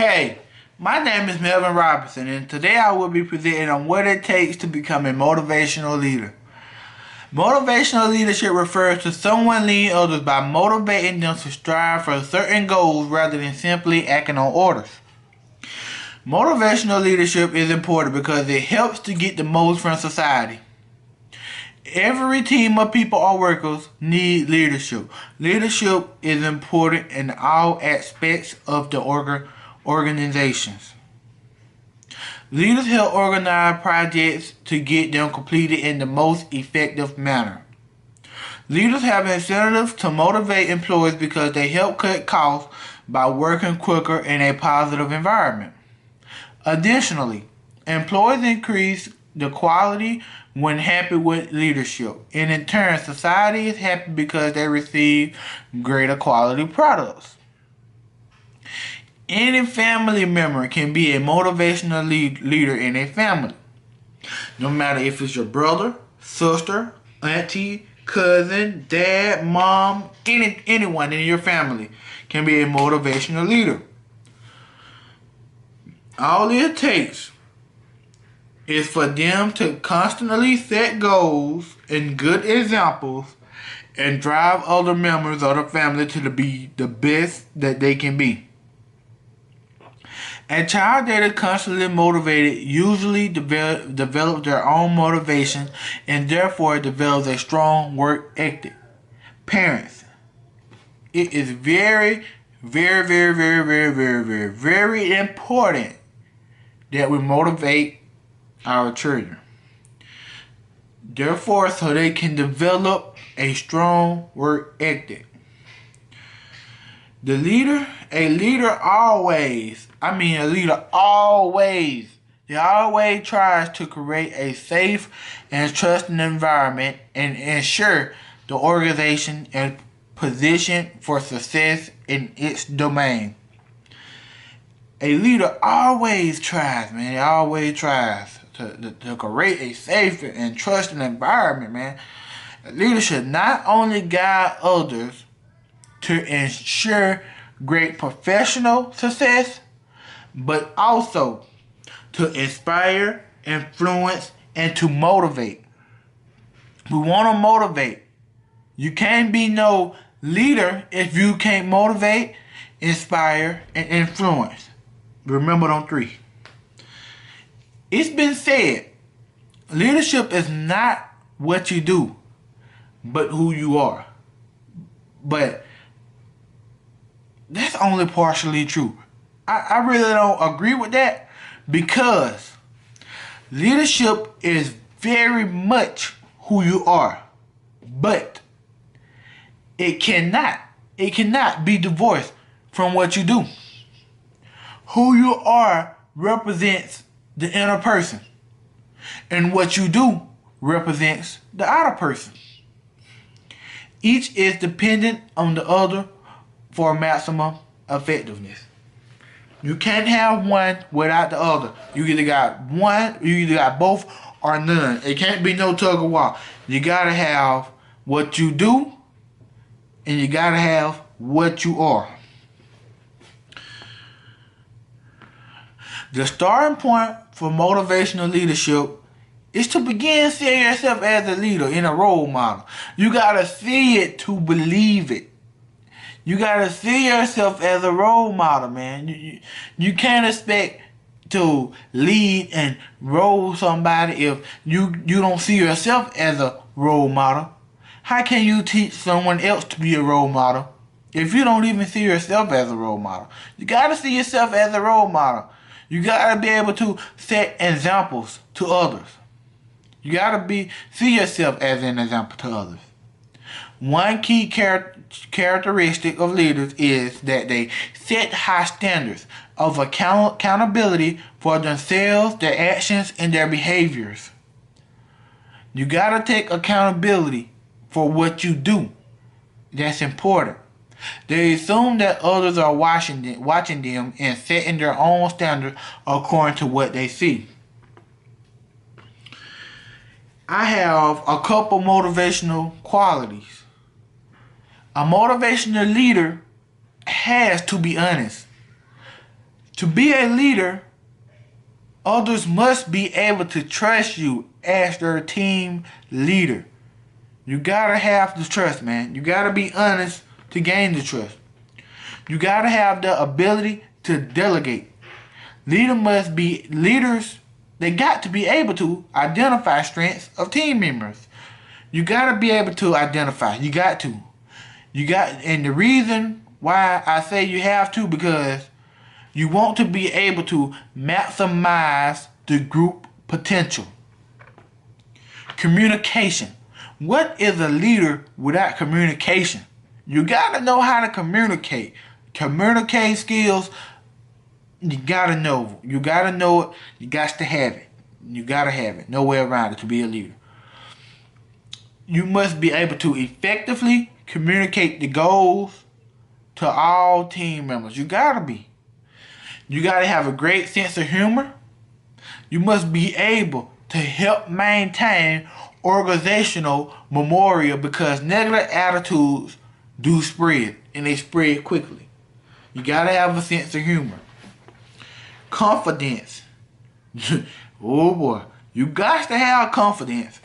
Hey, my name is Melvin Robinson, and today I will be presenting on what it takes to become a motivational leader. Motivational leadership refers to someone leading others by motivating them to strive for certain goals rather than simply acting on orders. Motivational leadership is important because it helps to get the most from society. Every team of people or workers need leadership. Leadership is important in all aspects of the organizations. Leaders help organize projects to get them completed in the most effective manner. Leaders have incentives to motivate employees because they help cut costs by working quicker in a positive environment. Additionally, employees increase the quality when happy with leadership, and in turn, society is happy because they receive greater quality products. Any family member can be a motivational leader in a family. No matter if it's your brother, sister, auntie, cousin, dad, mom, anyone in your family can be a motivational leader. All it takes is for them to constantly set goals and good examples and drive other members of the family to be the best that they can be. A child that is constantly motivated usually develops their own motivation and therefore develops a strong work ethic. Parents, it is very important that we motivate our children. Therefore, so they can develop a strong work ethic. A leader always tries to create a safe and trusting environment and ensure the organization is positioned for success in its domain. A leader always tries to create a safe and trusting environment, man. A leader should not only guide others to ensure great professional success, but also to inspire, influence, and to motivate. We want to motivate. You can't be no leader if you can't motivate, inspire, and influence. Remember them three. It's been said, leadership is not what you do, but who you are. But that's only partially true. I really don't agree with that because leadership is very much who you are, but it cannot be divorced from what you do. Who you are represents the inner person, and what you do represents the outer person. Each is dependent on the other for maximum effectiveness. You can't have one without the other. You either got one, you either got both, or none. It can't be no tug of war. You gotta have what you do, and you gotta have what you are. The starting point for motivational leadership is to begin seeing yourself as a leader and a role model. You gotta see it to believe it. You gotta see yourself as a role model, man. You can't expect to lead and role somebody if you don't see yourself as a role model. How can you teach someone else to be a role model if you don't even see yourself as a role model? You gotta see yourself as a role model. You gotta be able to set examples to others. You gotta see yourself as an example to others. One key characteristic of leaders is that they set high standards of accountability for themselves, their actions, and their behaviors. You gotta take accountability for what you do. That's important. They assume that others are watching them and setting their own standards according to what they see. I have a couple motivational qualities. A motivational leader has to be honest. To be a leader, others must be able to trust you as their team leader. You gotta have the trust, man. You gotta be honest to gain the trust. You gotta have the ability to delegate. Leaders, they got to be able to identify strengths of team members. You gotta be able to identify. You got to. And the reason why I say you have to, because you want to be able to maximize the group potential. Communication. What is a leader without communication? You gotta know how to communicate. Communicate skills, you gotta know. You gotta know it. You got to have it. You gotta have it. No way around it to be a leader. You must be able to effectively communicate the goals to all team members. You gotta be. You gotta have a great sense of humor. You must be able to help maintain organizational memorial, because negative attitudes do spread, and they spread quickly. You gotta have a sense of humor. Confidence. Oh boy. You got to have confidence.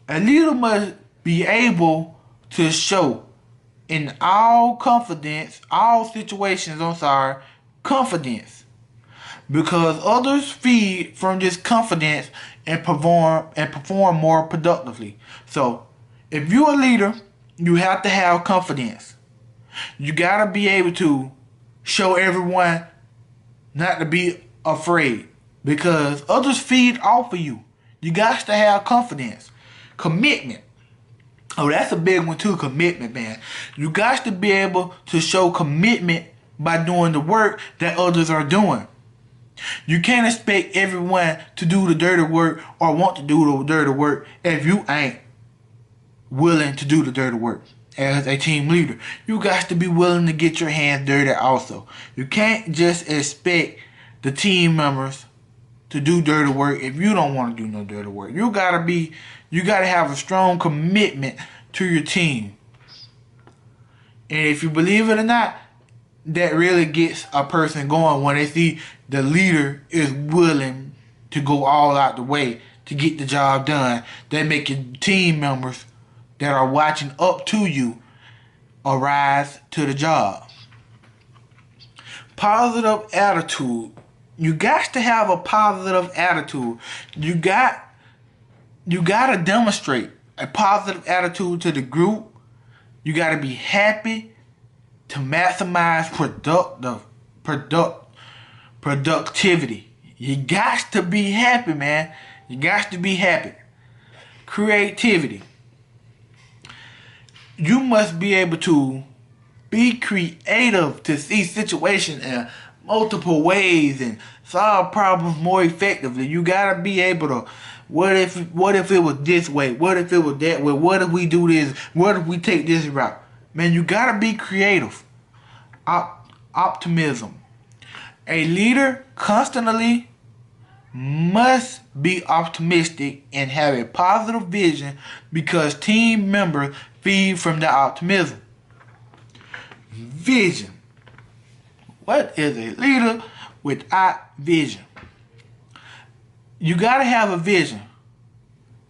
A leader must be able to show in all situations, confidence. Because others feed from this confidence and perform more productively. So, if you're a leader, you have to have confidence. You gotta be able to show everyone not to be afraid, because others feed off of you. You got to have confidence. Commitment. Oh, that's a big one too, commitment, man. You got to be able to show commitment by doing the work that others are doing. You can't expect everyone to do the dirty work or want to do the dirty work if you ain't willing to do the dirty work. As a team leader, you got to be willing to get your hands dirty also. You can't just expect the team members to do dirty work if you don't want to do no dirty work. You gotta have a strong commitment to your team. And if you believe it or not, that really gets a person going when they see the leader is willing to go all out the way to get the job done. They make your team members that are watching up to you arise to the job. Positive attitude. You got to have a positive attitude. You got to demonstrate a positive attitude to the group. You got to be happy to maximize productivity. You got to be happy, man. You got to be happy. Creativity. You must be able to be creative to see situations in multiple ways and solve problems more effectively. You gotta be able to, what if it was this way? What if it was that way? What if we do this? What if we take this route? Man, you gotta be creative. Optimism. A leader constantly must be optimistic and have a positive vision, because team members feed from the optimism. Vision. What is a leader without vision? You gotta have a vision,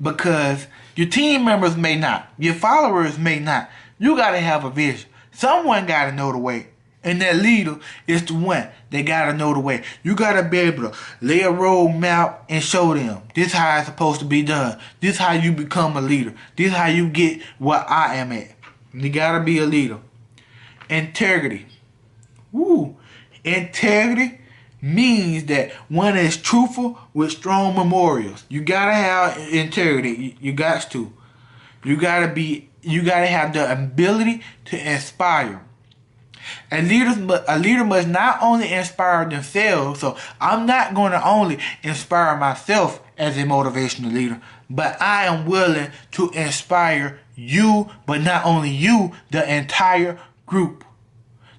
because your team members may not, your followers may not. You gotta have a vision. Someone gotta know the way, and that leader is the one. They gotta know the way. You gotta be able to lay a roadmap and show them this how it's supposed to be done. This how you become a leader. This how you get what I am at. You gotta be a leader. Integrity. Woo. Integrity means that one is truthful with strong memorials. You gotta have integrity. You got to. You gotta have the ability to inspire. A leader must not only inspire themselves, so I'm not going to only inspire myself as a motivational leader, but I am willing to inspire you, but not only you, the entire group,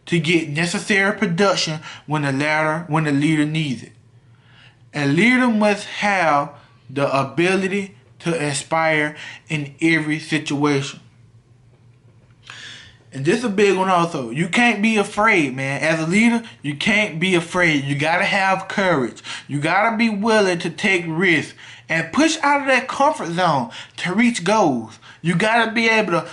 to get necessary production when the leader needs it. A leader must have the ability to inspire in every situation. And this is a big one also. You can't be afraid, man. As a leader, you can't be afraid. You gotta have courage. You gotta be willing to take risks and push out of that comfort zone to reach goals. You gotta be able to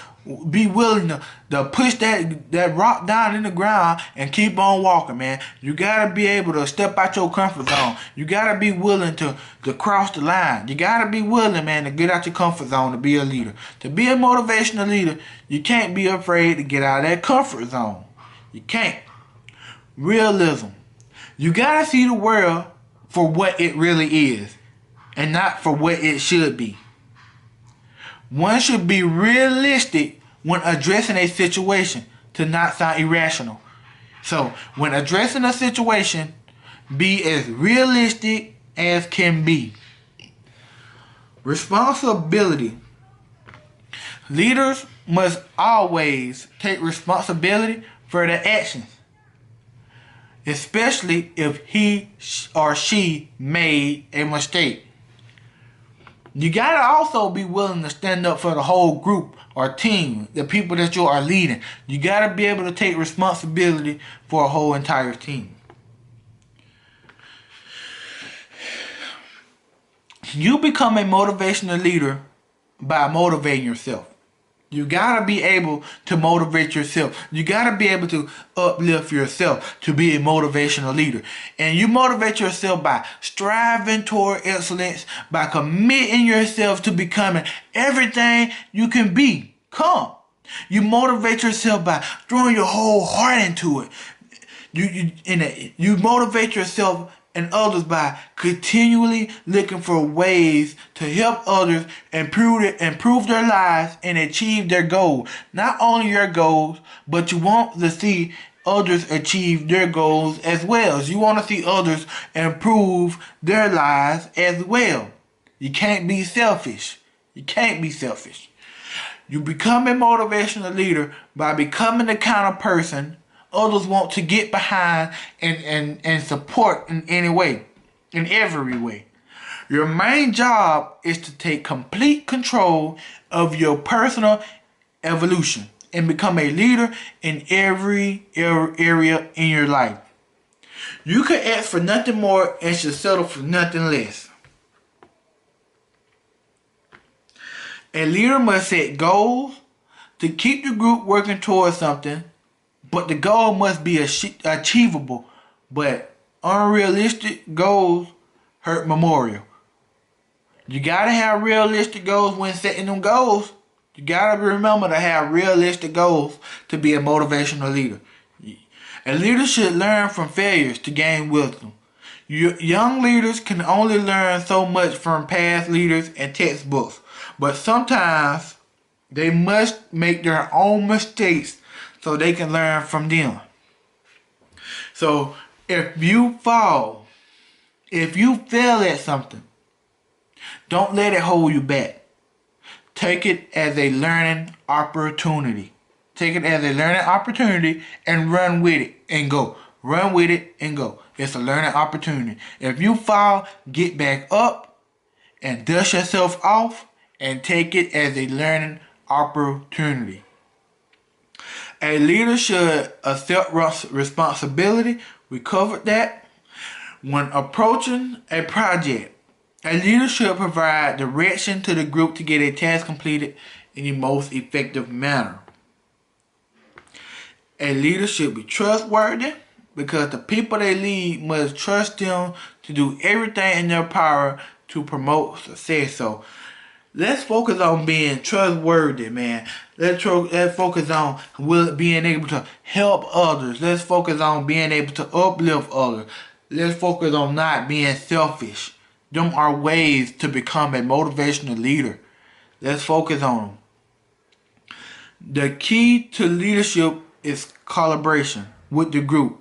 be willing to push that rock down in the ground and keep on walking, man. You gotta be able to step out your comfort zone. You gotta be willing to cross the line. You gotta be willing, man, to get out your comfort zone to be a leader. To be a motivational leader, you can't be afraid to get out of that comfort zone. You can't. Realism. You gotta see the world for what it really is and not for what it should be. One should be realistic when addressing a situation to not sound irrational. So, when addressing a situation, be as realistic as can be. Responsibility. Leaders must always take responsibility for their actions, especially if he or she made a mistake. You gotta also be willing to stand up for the whole group or team, the people that you are leading. You gotta be able to take responsibility for a whole entire team. You become a motivational leader by motivating yourself. You gotta be able to motivate yourself. You gotta be able to uplift yourself to be a motivational leader. And you motivate yourself by striving toward excellence, by committing yourself to becoming everything you can be. You motivate yourself by throwing your whole heart into it. You motivate yourself and others by continually looking for ways to help others improve their lives and achieve their goals. Not only your goals, but you want to see others achieve their goals as well. You want to see others improve their lives as well. You can't be selfish. You can't be selfish. You become a motivational leader by becoming the kind of person others want to get behind and support in any way, in every way. Your main job is to take complete control of your personal evolution and become a leader in every area in your life. You could ask for nothing more and should settle for nothing less. A leader must set goals to keep the group working towards something, but the goal must be achievable, but unrealistic goals hurt memorial. You gotta have realistic goals when setting them goals. You gotta remember to have realistic goals to be a motivational leader. A leader should learn from failures to gain wisdom. Young leaders can only learn so much from past leaders and textbooks, but sometimes they must make their own mistakes so they can learn from them. So if you fail at something, don't let it hold you back. Take it as a learning opportunity. Take it as a learning opportunity and run with it and go. Run with it and go. It's a learning opportunity. If you fall, get back up and dust yourself off and take it as a learning opportunity. A leader should accept responsibility. We covered that. When approaching a project, a leader should provide direction to the group to get a task completed in the most effective manner. A leader should be trustworthy because the people they lead must trust them to do everything in their power to promote success. So let's focus on being trustworthy, man. Let's focus on being able to help others. Let's focus on being able to uplift others. Let's focus on not being selfish. Them are ways to become a motivational leader. Let's focus on them. The key to leadership is collaboration with the group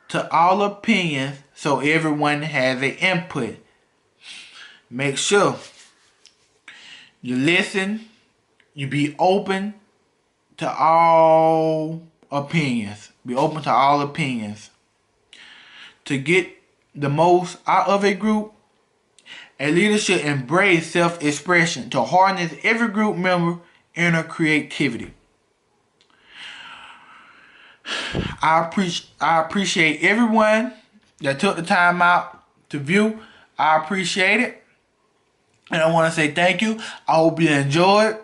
to all opinions so everyone has an input. Make sure you listen, you be open to all opinions. Be open to all opinions. To get the most out of a group, a leader should embrace self-expression to harness every group member inner creativity. I appreciate everyone that took the time out to view. I appreciate it. And I want to say thank you. I hope you enjoyed.